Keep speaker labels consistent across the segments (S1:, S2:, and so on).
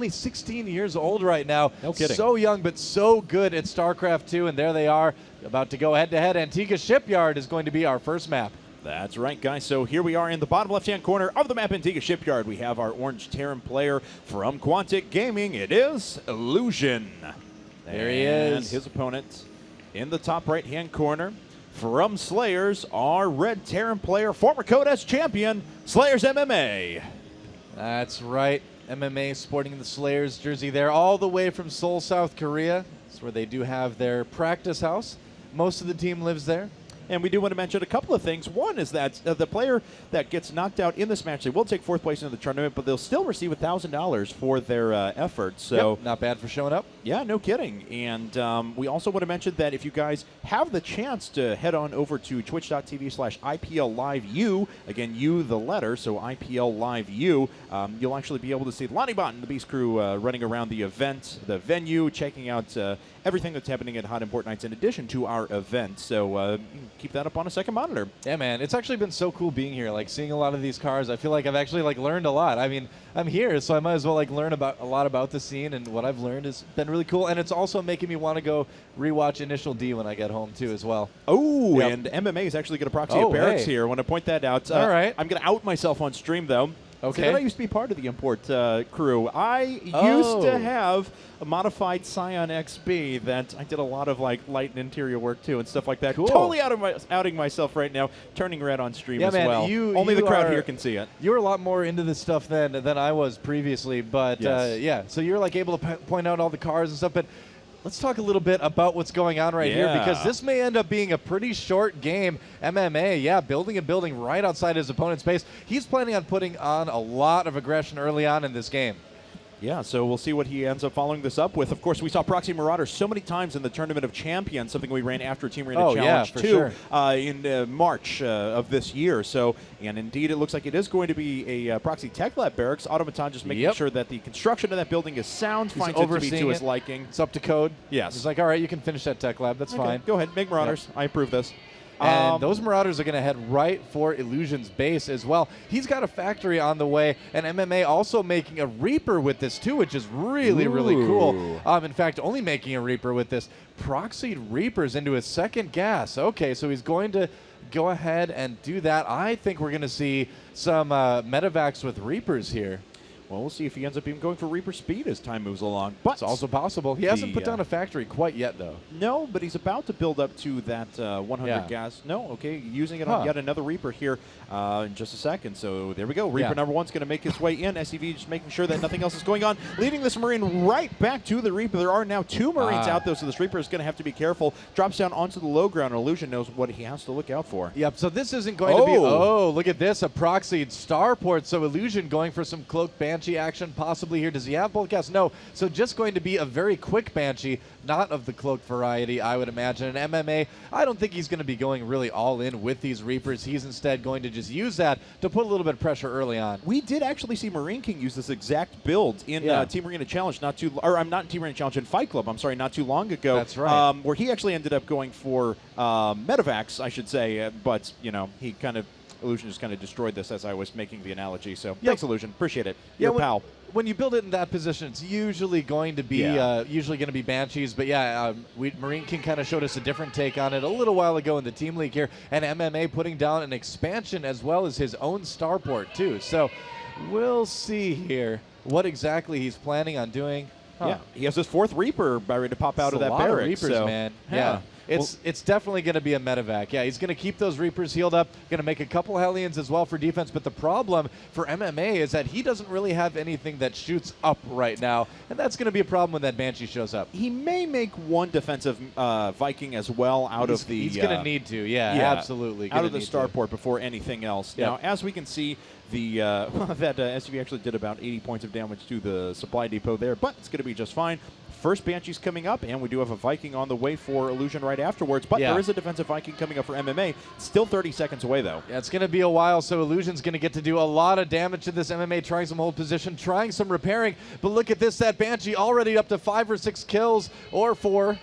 S1: only 16 years old right now.
S2: No kidding.
S1: So young, but so good at StarCraft 2, and there they are, about to go head-to-head. Antiga Shipyard is going to be our first map.
S2: That's right, guys. So here we are in the bottom left-hand corner of the map, Antiga Shipyard. We have our orange Terran player from Quantic Gaming. It is Illusion.
S1: There he is.
S2: And his opponent in the top right-hand corner from Slayers, our red Terran player, former Codes champion, Slayers MMA.
S1: That's right. MMA sporting the Slayers jersey there, all the way from Seoul, South Korea. That's where they do have their practice house. Most of the team lives there.
S2: And we do want to mention a couple of things. One is that the player that gets knocked out in this match, they will take fourth place in the tournament, but they'll still receive $1,000 for their efforts. So
S1: yep, not bad for showing up.
S2: Yeah, no kidding. And we also want to mention that if you guys have the chance to head on over to twitch.tv/IPL Live U, again, U the letter, so IPL Live U, you'll actually be able to see Lottibot and the Beast Crew running around the event, the venue, checking out everything that's happening at Hot Import Nights in addition to our event. So you can keep that up on a second monitor.
S1: Yeah, man. It's actually been so cool being here, like seeing a lot of these cars. I feel like I've actually learned a lot. I mean, I'm here, so I might as well learn about a lot about the scene, and what I've learned has been really cool. And it's also making me want to go rewatch Initial D when I get home too, as well.
S2: Oh,
S1: yep.
S2: And MMA is actually going to proxy at Barracks here. I want to point that out.
S1: All right.
S2: I'm going to out myself on stream, though.
S1: Okay.
S2: I used to be part of the import crew. I used to have a modified Scion XB that I did a lot of light and interior work too and stuff like that.
S1: Cool.
S2: Totally outing myself right now, turning red on stream
S1: yeah,
S2: as
S1: man,
S2: well. Only
S1: you
S2: the crowd here can see it.
S1: You're a lot more into this stuff than I was previously, but
S2: yes.
S1: yeah. So you're able to point out all the cars and stuff, but let's talk a little bit about what's going on right here, because this may end up being a pretty short game. MMA, yeah, building and building right outside his opponent's base. He's planning on putting on a lot of aggression early on in this game.
S2: Yeah, so we'll see what he ends up following this up with. Of course, we saw Proxy Marauder so many times in the Tournament of Champions, something we ran after Team Arena Challenge 2 in March of this year. So, and indeed, it looks like it is going to be a Proxy Tech Lab barracks. Automaton just making sure that the construction of that building is sound, finds it to be to his liking.
S1: It's up to code.
S2: Yes.
S1: He's like, all right, you can finish that Tech Lab. That's fine.
S2: Go ahead, make Marauders. I approve this.
S1: And those Marauders are going to head right for Illusion's base as well. He's got a factory on the way, and MMA also making a Reaper with this too, which is really, really cool. In fact, only making a Reaper with this. Proxied Reapers into his second gas. Okay, so he's going to go ahead and do that. I think we're going to see some medevacs with Reapers here.
S2: Well, we'll see if he ends up even going for Reaper speed as time moves along. But
S1: it's also possible. He hasn't put down a factory quite yet, though.
S2: No, but he's about to build up to that 100 gas. No, okay, using it on yet another Reaper here in just a second. So there we go. Reaper number one's going to make his way in. SCV just making sure that nothing else is going on. Leading this Marine right back to the Reaper. There are now two Marines out, though, so this Reaper is going to have to be careful. Drops down onto the low ground. Illusion knows what he has to look out for.
S1: Yep, so this isn't going to be... Oh, look at this. A proxied starport. So Illusion going for some Cloak Banshee action possibly here. Does he have both gas? No. So just going to be a very quick Banshee, not of the Cloak variety, I would imagine. And MMA, I don't think he's going to be going really all in with these Reapers. He's instead going to just use that to put a little bit of pressure early on.
S2: We did actually see Marine King use this exact build in Team Arena Challenge not in Team Arena Challenge, in Fight Club, I'm sorry, not too long ago.
S1: That's right.
S2: Where he actually ended up going for medevacs, I should say, but, you know, he kind of, Illusion just kind of destroyed this as I was making the analogy. So thanks, Illusion. Appreciate it. Your pal.
S1: When you build it in that position, it's usually going to be Banshees. But Marine King kind of showed us a different take on it a little while ago in the Team League here, and MMA putting down an expansion as well as his own starport too. So we'll see here what exactly he's planning on doing.
S2: Yeah, he has his fourth Reaper ready to pop out of that barracks.
S1: Reapers, man. Yeah. It's definitely going to be a medevac. Yeah, he's going to keep those Reapers healed up, going to make a couple Hellions as well for defense, but the problem for MMA is that he doesn't really have anything that shoots up right now, and that's going to be a problem when that Banshee shows up.
S2: He may make one defensive Viking as well out of the...
S1: He's going to need to, absolutely.
S2: Out of the starport before anything else. Yep. Now, as we can see, the that SUV actually did about 80 points of damage to the supply depot there, but it's going to be just fine. First Banshee's coming up, and we do have a Viking on the way for Illusion right afterwards, but there is a defensive Viking coming up for MMA. Still 30 seconds away, though.
S1: Yeah, it's going to be a while, so Illusion's going to get to do a lot of damage to this MMA, trying some hold position, trying some repairing, but look at this, that Banshee already up to 5 or 6 kills, or 4.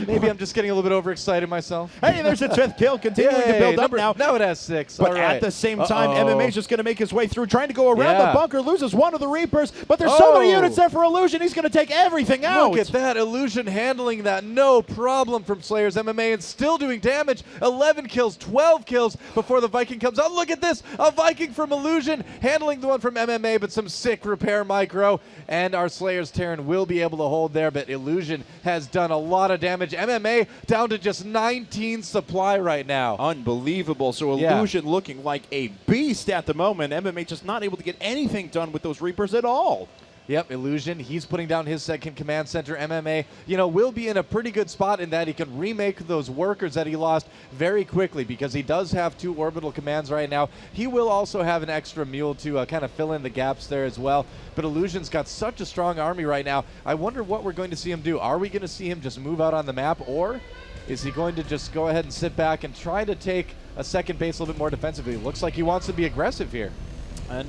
S1: Maybe I'm just getting a little bit overexcited myself.
S2: Hey, there's its 5th kill, continuing to build up now.
S1: Now it has 6.
S2: But
S1: All right.
S2: at the same time, MMA's just going to make his way through, trying to go around the bunker, loses one of the Reapers, but there's so many units there for Illusion, he's going to take everything out.
S1: Look at that. Illusion handling that no problem from Slayers MMA and still doing damage. 11 kills, 12 kills before the Viking comes out. Look at this. A Viking from Illusion handling the one from MMA, but some sick repair micro. And our Slayers Terran will be able to hold there, but Illusion has done a lot of damage. MMA down to just 19 supply right now.
S2: Unbelievable. So Illusion looking like a beast at the moment. MMA just not able to get anything done with those Reapers at all.
S1: Yep, Illusion, he's putting down his second command center. MMA, will be in a pretty good spot in that he can remake those workers that he lost very quickly because he does have 2 orbital commands right now. He will also have an extra mule to kind of fill in the gaps there as well. But Illusion's got such a strong army right now. I wonder what we're going to see him do. Are we going to see him just move out on the map, or is he going to just go ahead and sit back and try to take a second base a little bit more defensively? Looks like he wants to be aggressive here.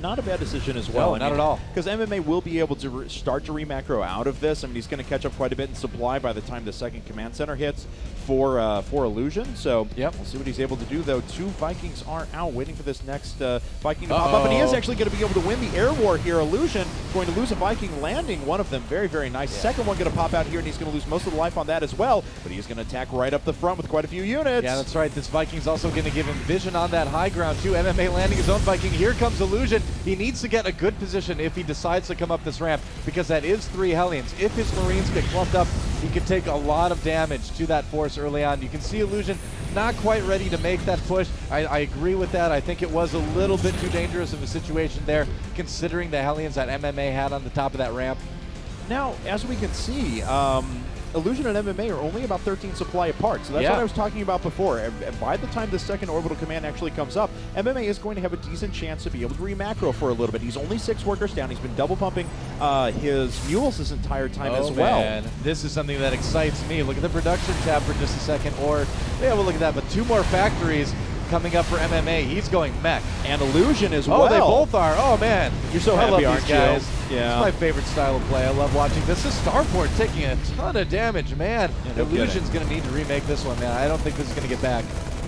S2: Not a bad decision as well.
S1: No, not at all.
S2: Because MMA will be able to start to remacro out of this. I mean, he's going to catch up quite a bit in supply by the time the second command center hits for Illusion. So we'll see what he's able to do, though. 2 Vikings are out waiting for this next Viking to pop up. And he is actually going to be able to win the air war here. Illusion going to lose a Viking, landing one of them. Very, very nice. Second one going to pop out here, and he's going to lose most of the life on that as well. But he's going to attack right up the front with quite a few units.
S1: Yeah, that's right. This Viking's also going to give him vision on that high ground, too. MMA landing his own Viking. Here comes Illusion. He needs to get a good position if he decides to come up this ramp, because that is 3 Hellions. If his Marines get clumped up, he could take a lot of damage to that force early on. You can see Illusion not quite ready to make that push. I agree with that. I think it was a little bit too dangerous of a situation there, considering the Hellions that MMA had on the top of that ramp.
S2: Now, as we can see, Illusion and MMA are only about 13 supply apart, so that's what I was talking about before. And by the time the second orbital command actually comes up, MMA is going to have a decent chance to be able to remacro for a little bit. He's only 6 workers down. He's been double pumping his mules this entire time as well.
S1: Man. This is something that excites me. Look at the production tab for just a second, or yeah, we'll look at that. But 2 more factories coming up for MMA. He's going mech.
S2: And Illusion as well.
S1: Oh, they both are. Oh, man.
S2: You're so happy, aren't you?
S1: Guys.
S2: Yeah.
S1: It's my favorite style of play. I love watching this. This is Starport taking a ton of damage, man.
S2: Yeah,
S1: Illusion's going to need to remake this one, man. I don't think this is going to get back.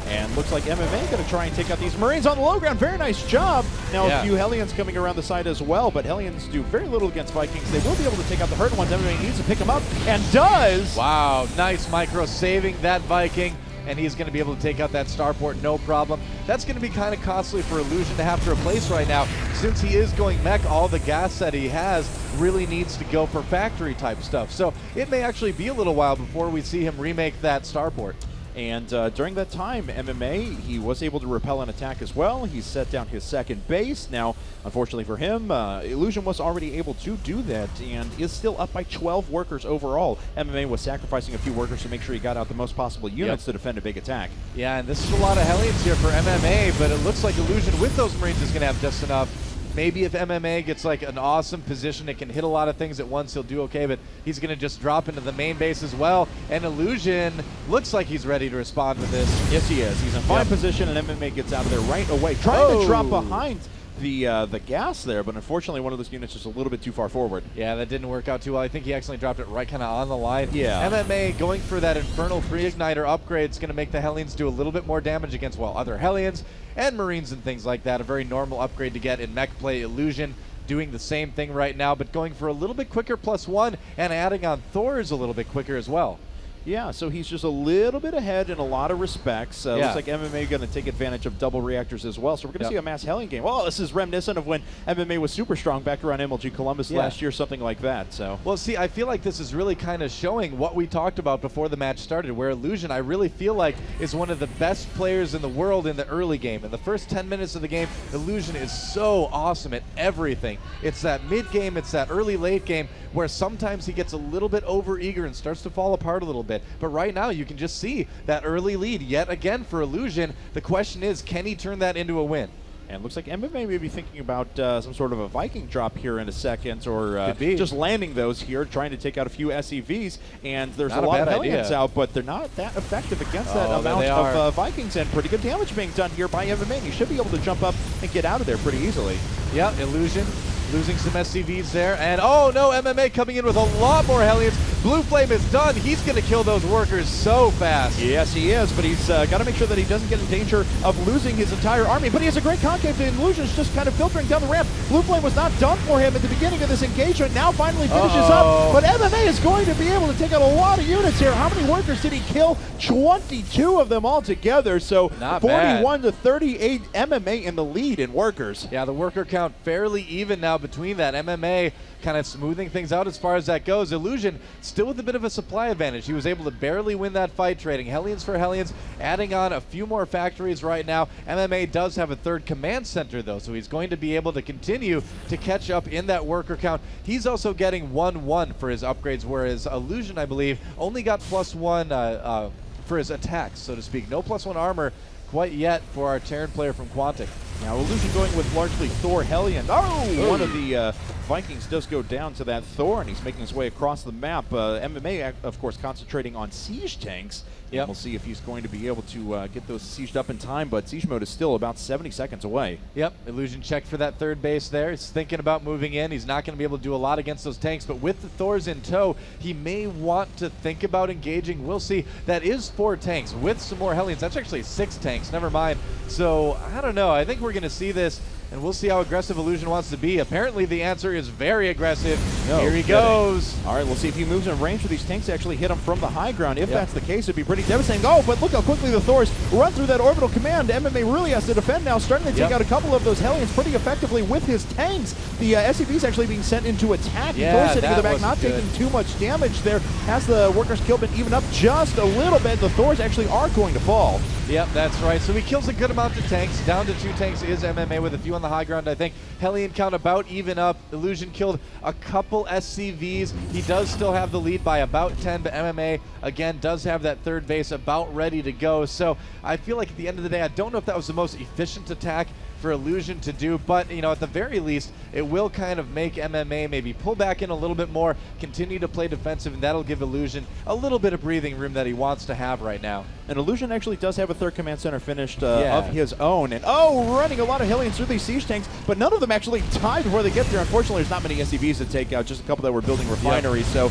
S2: And looks like MMA going to try and take out these Marines on the low ground. Very nice job. Now a few Hellions coming around the side as well, but Hellions do very little against Vikings. They will be able to take out the hurt ones. MMA needs to pick them up, and does.
S1: Wow, nice micro saving that Viking. And he's going to be able to take out that starport, no problem. That's going to be kind of costly for Illusion to have to replace right now. Since he is going mech, all the gas that he has really needs to go for factory type stuff. So it may actually be a little while before we see him remake that starport.
S2: And during that time, MMA, he was able to repel an attack as well. He set down his second base. Now, unfortunately for him, Illusion was already able to do that and is still up by 12 workers overall. MMA was sacrificing a few workers to make sure he got out the most possible units to defend a big attack.
S1: Yeah, and this is a lot of Hellions here for MMA, but it looks like Illusion with those Marines is going to have just enough. Maybe if MMA gets like an awesome position, it can hit a lot of things at once, he'll do okay, but he's going to just drop into the main base as well. And Illusion looks like he's ready to respond with this.
S2: Yes, he is. He's in fine position, and MMA gets out of there right away. Trying to drop behind the gas there, but unfortunately one of those units is a little bit too far forward.
S1: Yeah, that didn't work out too well. I think he accidentally dropped it right kind of on the line.
S2: Yeah.
S1: MMA going for that Infernal Pre-Igniter upgrade is going to make the Hellions do a little bit more damage against, well, other Hellions and Marines and things like that. A very normal upgrade to get in mech play. Illusion doing the same thing right now, but going for a little bit quicker +1 and adding on Thors a little bit quicker as well.
S2: Yeah, so he's just a little bit ahead in a lot of respects. Looks like MMA going to take advantage of double reactors as well. So we're going to see a mass Hellion game. Well, this is reminiscent of when MMA was super strong back around MLG Columbus last year, something like that. So,
S1: well, see, I feel like this is really kind of showing what we talked about before the match started, where Illusion, I really feel like, is one of the best players in the world in the early game. In the first 10 minutes of the game, Illusion is so awesome at everything. It's that mid-game, it's that early-late game, where sometimes he gets a little bit over-eager and starts to fall apart a little bit. But right now, you can just see that early lead yet again for Illusion. The question is, can he turn that into a win?
S2: And looks like MMA may be thinking about some sort of a Viking drop here in a second, or just landing those here, trying to take out a few SEVs. And there's a lot of Hellions out, but they're not that effective against that amount of Vikings. And pretty good damage being done here by MMA. He should be able to jump up and get out of there pretty easily.
S1: Yeah, Illusion losing some SCVs there. And oh no, MMA coming in with a lot more Hellions. Blue Flame is done. He's going to kill those workers so fast.
S2: Yes, he is, but he's got to make sure that he doesn't get in danger of losing his entire army. But he has a great concave, and Illusion's just kind of filtering down the ramp. Blue Flame was not done for him at the beginning of this engagement. Now finally finishes up, but MMA is going to be able to take out a lot of units here. How many workers did he kill? 22 of them altogether, so
S1: not
S2: 41
S1: bad.
S2: to 38, MMA in the lead in workers.
S1: Yeah, the worker count fairly even now between that. MMA kind of smoothing things out as far as that goes. Illusion still with a bit of a supply advantage. He was able to barely win that fight, trading Hellions for Hellions, adding on a few more factories right now. MMA does have a third command center though, so he's going to be able to continue to catch up in that worker count. He's also getting 1-1 for his upgrades, whereas Illusion, I believe, only got +1 for his attacks, so to speak. No +1 armor quite yet for our Terran player from Quantic.
S2: Now Illusion going with largely Thor Hellion. Oh! One of the Vikings does go down to that Thor, and he's making his way across the map. MMA, of course, concentrating on siege tanks.
S1: Yep.
S2: We'll see if he's going to be able to get those sieged up in time, but siege mode is still about 70 seconds away.
S1: Yep, Illusion checked for that third base there. He's thinking about moving in. He's not going to be able to do a lot against those tanks, but with the Thors in tow, he may want to think about engaging. We'll see. That is 4 tanks with some more Hellions. That's actually 6 tanks, never mind. So, I don't know. I think we're going to see this, and we'll see how aggressive Illusion wants to be. Apparently, the answer is very aggressive. Here he goes.
S2: All right, we'll see if he moves in range for these tanks to actually hit him from the high ground. If that's the case, it'd be pretty devastating. Oh, but look how quickly the Thors run through that orbital command. MMA really has to defend now, starting to take out a couple of those Hellions pretty effectively with his tanks. The SCV's actually being sent into attack. Thor sitting in the back, not taking too much damage there. Has the workers' kill been even up just a little bit? The Thors actually are going to fall.
S1: Yep, that's right. So he kills a good amount of tanks. Down to 2 tanks is MMA with a few on the high ground, I think. Hellion count about even up. Illusion killed a couple SCVs. He does still have the lead by about 10, but MMA, again, does have that third base about ready to go. So I feel like at the end of the day, I don't know if that was the most efficient attack for Illusion to do, but you know, at the very least, it will kind of make MMA maybe pull back in a little bit more, continue to play defensive, and that'll give Illusion a little bit of breathing room that he wants to have right now.
S2: And Illusion actually does have a third command center finished of his own, and running a lot of Hellions through these siege tanks, but none of them actually died before they get there. Unfortunately, there's not many SCVs to take out, just a couple that were building refineries, so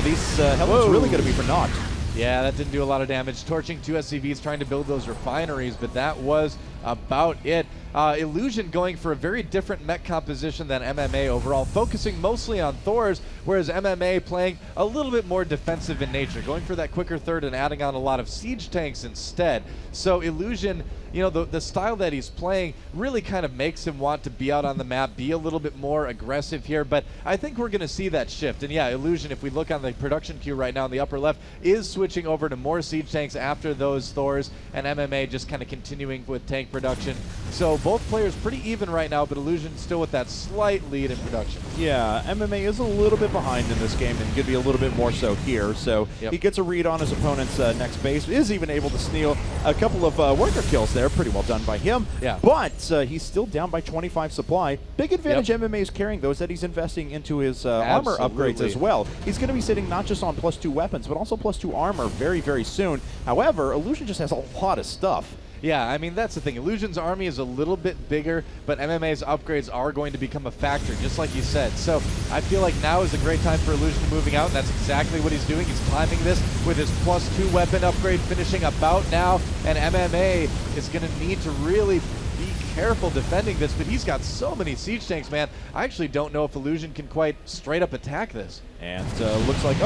S2: these Hellions really going to be for naught.
S1: Yeah, that didn't do a lot of damage. Torching 2 SCVs trying to build those refineries, but that was about it. Illusion going for a very different mech composition than MMA overall, focusing mostly on Thors, whereas MMA playing a little bit more defensive in nature, going for that quicker third and adding on a lot of siege tanks instead. So Illusion, you know, the style that he's playing really kind of makes him want to be out on the map, be a little bit more aggressive here, but I think we're going to see that shift. And yeah, Illusion, if we look on the production queue right now in the upper left, is switching over to more siege tanks after those Thors, and MMA just kind of continuing with tank production. So both players pretty even right now, but Illusion still with that slight lead in production.
S2: Yeah, MMA is a little bit behind in this game and could be a little bit more so here. So he gets a read on his opponent's next base, is even able to steal a couple of worker kills there. Pretty well done by him. Yeah. But he's still down by 25 supply. Big advantage MMA is carrying, though, is that he's investing into his armor upgrades as well. He's going to be sitting not just on +2 weapons, but also +2 armor very, very soon. However, Illusion just has a lot of stuff.
S1: Yeah, I mean, that's the thing. Illusion's army is a little bit bigger, but MMA's upgrades are going to become a factor, just like you said. So I feel like now is a great time for Illusion moving out, and that's exactly what he's doing. He's climbing this with his +2 weapon upgrade finishing about now, and MMA is going to need to really be careful defending this, but he's got so many siege tanks, man. I actually don't know if Illusion can quite straight up attack this.
S2: And looks like,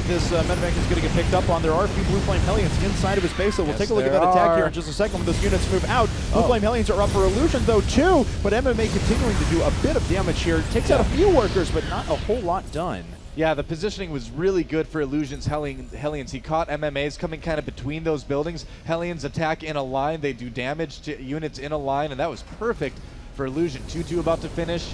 S2: this medevac is going to get picked up on. There are a few Blue Flame Hellions inside of his base, so we'll take a look at that attack here in just a second when those units move out. Blue Flame Hellions are up for Illusion, though, too, but MMA continuing to do a bit of damage here. Takes out a few workers, but not a whole lot done.
S1: Yeah, the positioning was really good for Illusion's Hellions. He caught MMA's coming kind of between those buildings. Hellions attack in a line. They do damage to units in a line, and that was perfect for Illusion. 2-2 about to finish.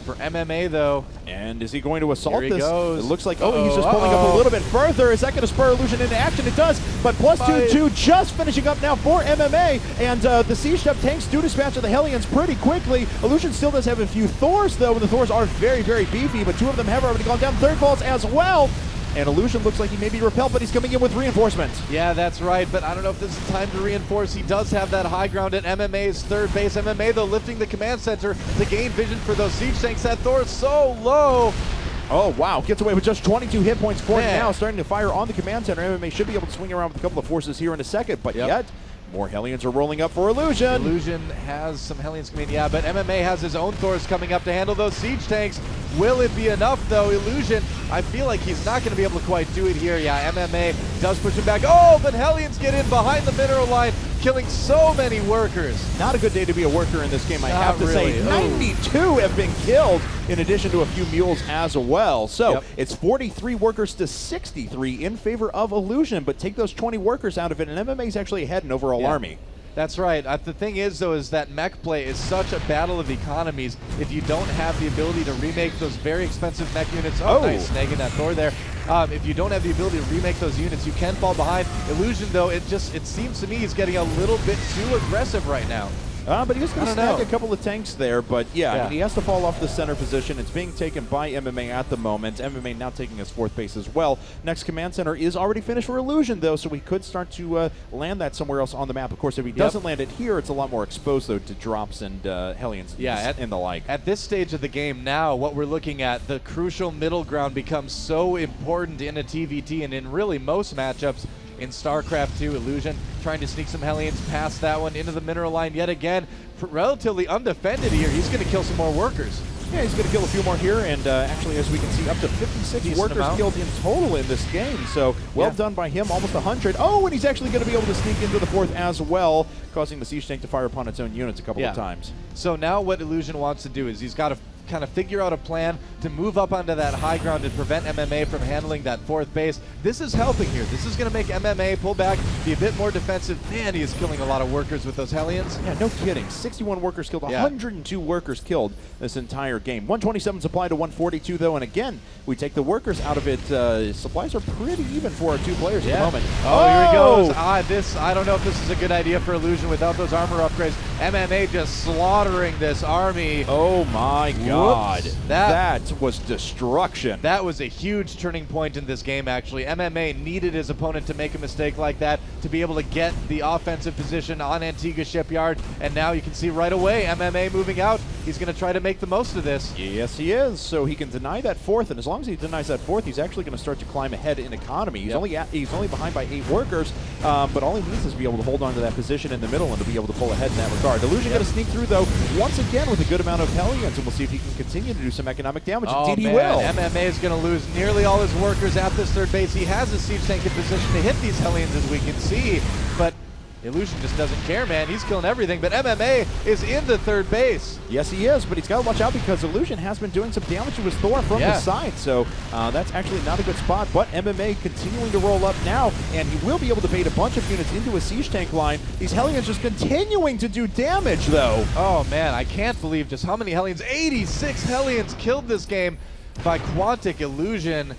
S1: For MMA, though.
S2: And is he going to assault
S1: this?
S2: It looks like, he's just pulling up a little bit further. Is that going to spur Illusion into action? It does, but +2-2 just finishing up now for MMA, and the sieged up tanks do dispatch of the Hellions pretty quickly. Illusion still does have a few Thors, though, and the Thors are very, very beefy, but 2 of them have already gone down. Third falls as well. And Illusion looks like he may be repelled, but he's coming in with reinforcements.
S1: Yeah, that's right, but I don't know if this is time to reinforce. He does have that high ground at MMA's third base. MMA, though, lifting the command center to gain vision for those siege tanks. That Thor is so low.
S2: Oh, wow. Gets away with just 22 hit points for him
S1: Man.
S2: now. Starting to fire on the command center. MMA should be able to swing around with a couple of forces here in a second, but yet more Hellions are rolling up for Illusion.
S1: Illusion has some Hellions coming, yeah, but MMA has his own Thors coming up to handle those siege tanks. Will it be enough, though? Illusion, I feel like he's not going to be able to quite do it here. Yeah, MMA does push him back. Oh, but Hellions get in behind the mineral line, killing so many workers.
S2: Not a good day to be a worker in this game, I
S1: Not
S2: have to
S1: really.
S2: say.
S1: Ooh.
S2: 92 have been killed, in addition to a few mules as well. So it's 43 workers to 63 in favor of Illusion, but take those 20 workers out of it, and MMA's actually ahead in overall army.
S1: That's right. The thing is, though, is that mech play is such a battle of economies. If you don't have the ability to remake those very expensive mech units, nice, snagging that Thor there. If you don't have the ability to remake those units, you can fall behind. Illusion, though, it seems to me he's getting a little bit too aggressive right now.
S2: But he was going to snag a couple of tanks there, but I mean, he has to fall off the center position. It's being taken by MMA at the moment. MMA now taking his fourth base as well. Next command center is already finished for Illusion, though, so he could start to land that somewhere else on the map. Of course, if he doesn't land it here, it's a lot more exposed, though, to drops and Hellions and the like.
S1: At this stage of the game now, what we're looking at, the crucial middle ground becomes so important in a TVT and in really most matchups. In StarCraft 2, Illusion trying to sneak some Hellions past that one into the mineral line yet again. Relatively undefended here. He's going to kill some more workers.
S2: Yeah, he's going to kill a few more here, and actually, as we can see, up to 56 workers killed in total in this game. So, well done by him, almost 100. Oh, and he's actually going to be able to sneak into the fourth as well, causing the siege tank to fire upon its own units a couple of times.
S1: So now what Illusion wants to do is he's got to kind of figure out a plan to move up onto that high ground and prevent MMA from handling that fourth base. This is helping here. This is going to make MMA pull back, be a bit more defensive. Man, he is killing a lot of workers with those Hellions.
S2: Yeah, no kidding. 61 workers killed, 102 workers killed this entire game. 127 supply to 142, though, and again, we take the workers out of it. Supplies are pretty even for our two players at the moment.
S1: Oh, here he goes. I don't know if this is a good idea for Illusion without those armor upgrades. MMA just slaughtering this army.
S2: Oh my God. That was destruction.
S1: That was a huge turning point in this game, actually. MMA needed his opponent to make a mistake like that to be able to get the offensive position on Antiga Shipyard, and now you can see right away MMA moving out. He's going to try to make the most of this.
S2: Yes, he is. So he can deny that fourth, and as long as he denies that fourth, he's actually going to start to climb ahead in economy. He's only behind by 8 workers, but all he needs is to be able to hold on to that position in the middle and to be able to pull ahead in that regard. Illusion going to sneak through, though, once again with a good amount of Hellions, and we'll see if he can continue to do some economic damage. Indeed, he will.
S1: MMA is going to lose nearly all his workers at this third base. He has a siege tank in position to hit these Hellions, as we can see, but Illusion just doesn't care, man. He's killing everything, but MMA is in the third base.
S2: Yes, he is, but he's got to watch out because Illusion has been doing some damage to his Thor from the side, so that's actually not a good spot, but MMA continuing to roll up now, and he will be able to bait a bunch of units into a siege tank line. These Hellions just continuing to do damage, though.
S1: Oh, man, I can't believe just how many Hellions. 86 Hellions killed this game by Quantic.Illusion.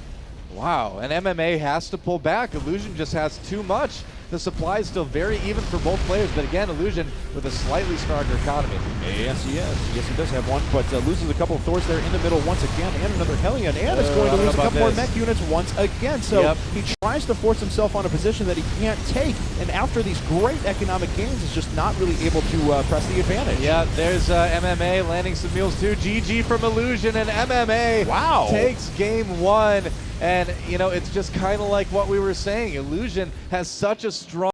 S1: Wow, and MMA has to pull back. Illusion just has too much. The supply is still very even for both players, but again, Illusion with a slightly stronger economy.
S2: Yes, he is. Yes, he does have one, but loses a couple of Thors there in the middle once again, and another Hellion, and is going to lose a couple more mech units once again. So he tries to force himself on a position that he can't take, and after these great economic gains, is just not really able to press the advantage.
S1: Yeah, there's MMA landing some mules too. GG from Illusion, and MMA takes game 1. And, you know, it's just kind of like what we were saying. Illusion has such a strong